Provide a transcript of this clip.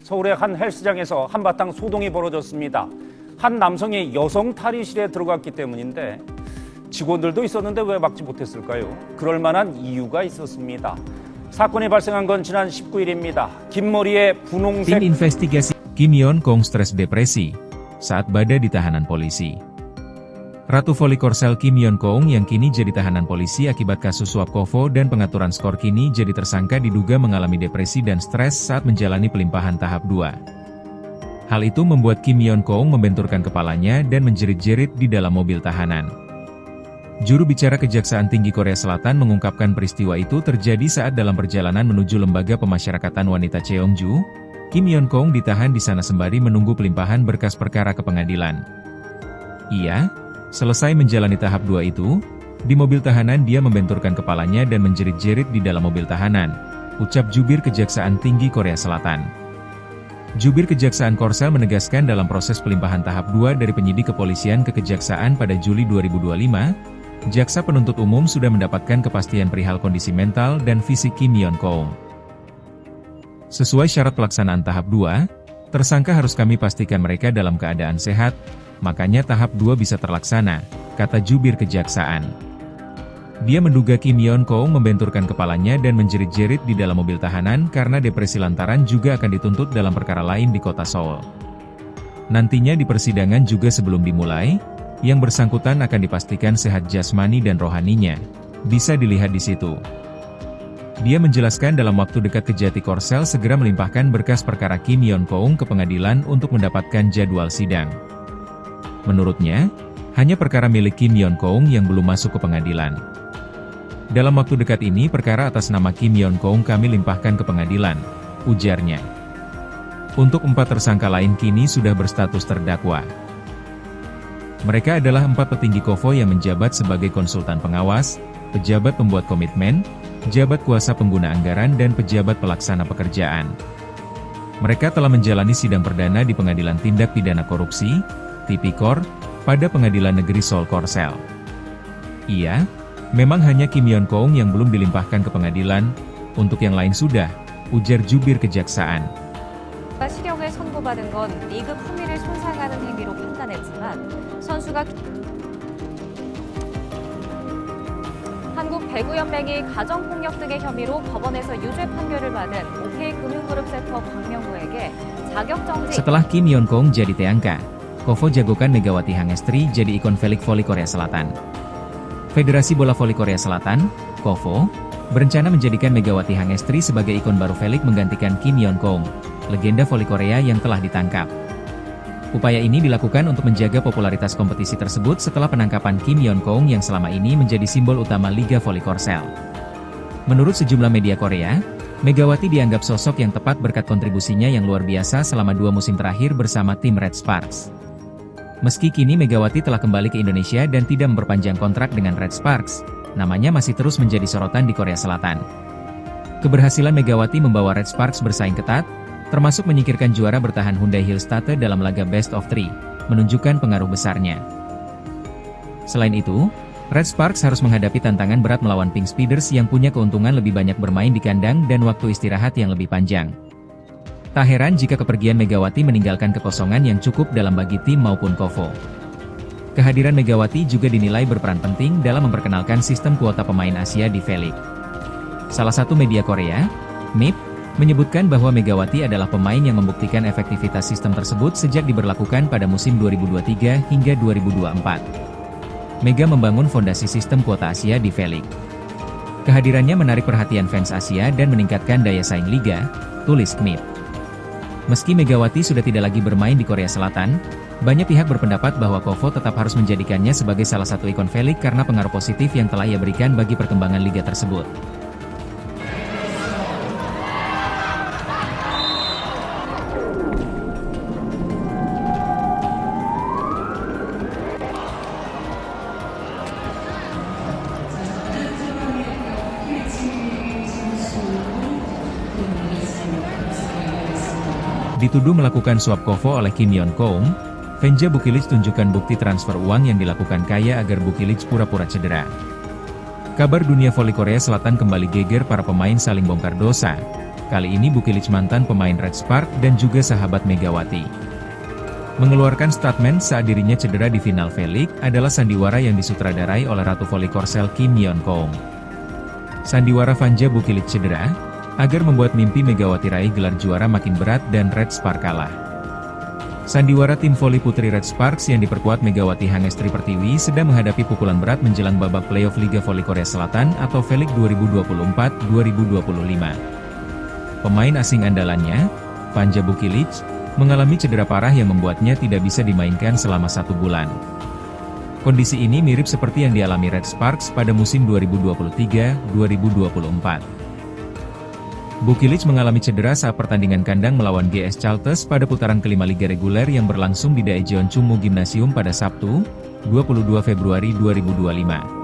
서울의 한 헬스장에서 한바탕 소동이 벌어졌습니다. 한 남성이 여성 탈의실에 들어갔기 때문인데 직원들도 있었는데 왜 막지 못했을까요? 그럴 만한 이유가 있었습니다. 사건이 발생한 건 지난 19일입니다. 긴 머리에 분홍색 Tim investigasi Kim Yeon Kong stres depresi saat berada di tahanan polisi. Ratu voli Korsel Kim Yeon Kong yang kini jadi tahanan polisi akibat kasus suap KOFO dan pengaturan skor kini jadi tersangka diduga mengalami depresi dan stres saat menjalani pelimpahan tahap 2. Hal itu membuat Kim Yeon Kong membenturkan kepalanya dan menjerit-jerit di dalam mobil tahanan. Juru bicara Kejaksaan Tinggi Korea Selatan mengungkapkan peristiwa itu terjadi saat dalam perjalanan menuju Lembaga Pemasyarakatan Wanita Cheongju, Kim Yeon Kong ditahan di sana sembari menunggu pelimpahan berkas perkara ke pengadilan. Ia selesai menjalani tahap 2 itu, di mobil tahanan dia membenturkan kepalanya dan menjerit-jerit di dalam mobil tahanan, ucap jubir Kejaksaan Tinggi Korea Selatan. Jubir Kejaksaan Korsel menegaskan dalam proses pelimpahan tahap 2 dari penyidik kepolisian ke Kejaksaan pada Juli 2025, jaksa penuntut umum sudah mendapatkan kepastian perihal kondisi mental dan fisik Kim Yeon Kong. Sesuai syarat pelaksanaan tahap 2, tersangka harus kami pastikan mereka dalam keadaan sehat, makanya tahap 2 bisa terlaksana, kata jubir kejaksaan. Dia menduga Kim Yeon Kong membenturkan kepalanya dan menjerit-jerit di dalam mobil tahanan karena depresi lantaran juga akan dituntut dalam perkara lain di kota Seoul. Nantinya di persidangan juga sebelum dimulai, yang bersangkutan akan dipastikan sehat jasmani dan rohaninya. Bisa dilihat di situ. Dia menjelaskan dalam waktu dekat Kejati Korsel segera melimpahkan berkas perkara Kim Yeon Kong ke pengadilan untuk mendapatkan jadwal sidang. Menurutnya, hanya perkara milik Kim Yeon Kong yang belum masuk ke pengadilan. Dalam waktu dekat ini perkara atas nama Kim Yeon Kong kami limpahkan ke pengadilan, ujarnya. Untuk 4 tersangka lain kini sudah berstatus terdakwa. Mereka adalah 4 petinggi KOFO yang menjabat sebagai konsultan pengawas, pejabat pembuat komitmen, pejabat kuasa pengguna anggaran dan pejabat pelaksana pekerjaan. Mereka telah menjalani sidang perdana di Pengadilan Tindak Pidana Korupsi, Tipikor, pada Pengadilan Negeri Seoul Korsel. Ia, memang hanya Kim Yeon Kong yang belum dilimpahkan ke pengadilan, untuk yang lain sudah, ujar jubir kejaksaan. 실형을 선고받은 건 리그 품위를 손상하는 행위로 판단했지만 선수가 한국배구연맹이 가정폭력 등의 혐의로 법원에서 유죄 판결을 받은 OK금융그룹 세터 박명호에게 자격정지. Setelah Kim Yeon Kong jadi teangka, KOFO jagokan Megawati Hangestri jadi ikon velik voli Korea Selatan. Federasi Bola Voli Korea Selatan, KOFO, berencana menjadikan Megawati Hangestri sebagai ikon baru velik menggantikan Kim Yeon Kong, legenda voli Korea yang telah ditangkap. Upaya ini dilakukan untuk menjaga popularitas kompetisi tersebut setelah penangkapan Kim Yeon Kong yang selama ini menjadi simbol utama Liga Voli Korsel. Menurut sejumlah media Korea, Megawati dianggap sosok yang tepat berkat kontribusinya yang luar biasa selama 2 musim terakhir bersama tim Red Sparks. Meski kini Megawati telah kembali ke Indonesia dan tidak memperpanjang kontrak dengan Red Sparks, namanya masih terus menjadi sorotan di Korea Selatan. Keberhasilan Megawati membawa Red Sparks bersaing ketat, termasuk menyingkirkan juara bertahan Hyundai Hillstate dalam laga Best of 3, menunjukkan pengaruh besarnya. Selain itu, Red Sparks harus menghadapi tantangan berat melawan Pink Speeders yang punya keuntungan lebih banyak bermain di kandang dan waktu istirahat yang lebih panjang. Tak heran jika kepergian Megawati meninggalkan kekosongan yang cukup dalam bagi tim maupun KOFO. Kehadiran Megawati juga dinilai berperan penting dalam memperkenalkan sistem kuota pemain Asia di V-League. Salah satu media Korea, MIP, menyebutkan bahwa Megawati adalah pemain yang membuktikan efektivitas sistem tersebut sejak diberlakukan pada musim 2023 hingga 2024. Mega membangun fondasi sistem kuota Asia di V-League. Kehadirannya menarik perhatian fans Asia dan meningkatkan daya saing liga, tulis MIP. Meski Megawati sudah tidak lagi bermain di Korea Selatan, banyak pihak berpendapat bahwa KOFO tetap harus menjadikannya sebagai salah satu ikon V-League karena pengaruh positif yang telah ia berikan bagi perkembangan liga tersebut. Dituduh melakukan suap KOFO oleh Kim Yeon Kong, Venja Bukilic tunjukkan bukti transfer uang yang dilakukan Kaya agar Bukilic pura-pura cedera. Kabar dunia voli Korea Selatan kembali geger para pemain saling bongkar dosa. Kali ini Bukilic mantan pemain Red Spark dan juga sahabat Megawati. Mengeluarkan statement saat dirinya cedera di final V-League adalah sandiwara yang disutradarai oleh Ratu Voli Korsel Kim Yeon Keung. Sandiwara Vanja Bukilic cedera, agar membuat mimpi Megawati raih gelar juara makin berat dan Red Spark kalah. Sandiwara tim voli putri Red Sparks yang diperkuat Megawati Hangestri Pertiwi sedang menghadapi pukulan berat menjelang babak playoff Liga Voli Korea Selatan atau V-League 2024-2025. Pemain asing andalannya, Vanja Bukilic, mengalami cedera parah yang membuatnya tidak bisa dimainkan selama 1 bulan. Kondisi ini mirip seperti yang dialami Red Sparks pada musim 2023-2024. Bukilic mengalami cedera saat pertandingan kandang melawan GS Chalters pada putaran kelima Liga Reguler yang berlangsung di Daejeon Chungmu Gymnasium pada Sabtu, 22 Februari 2025.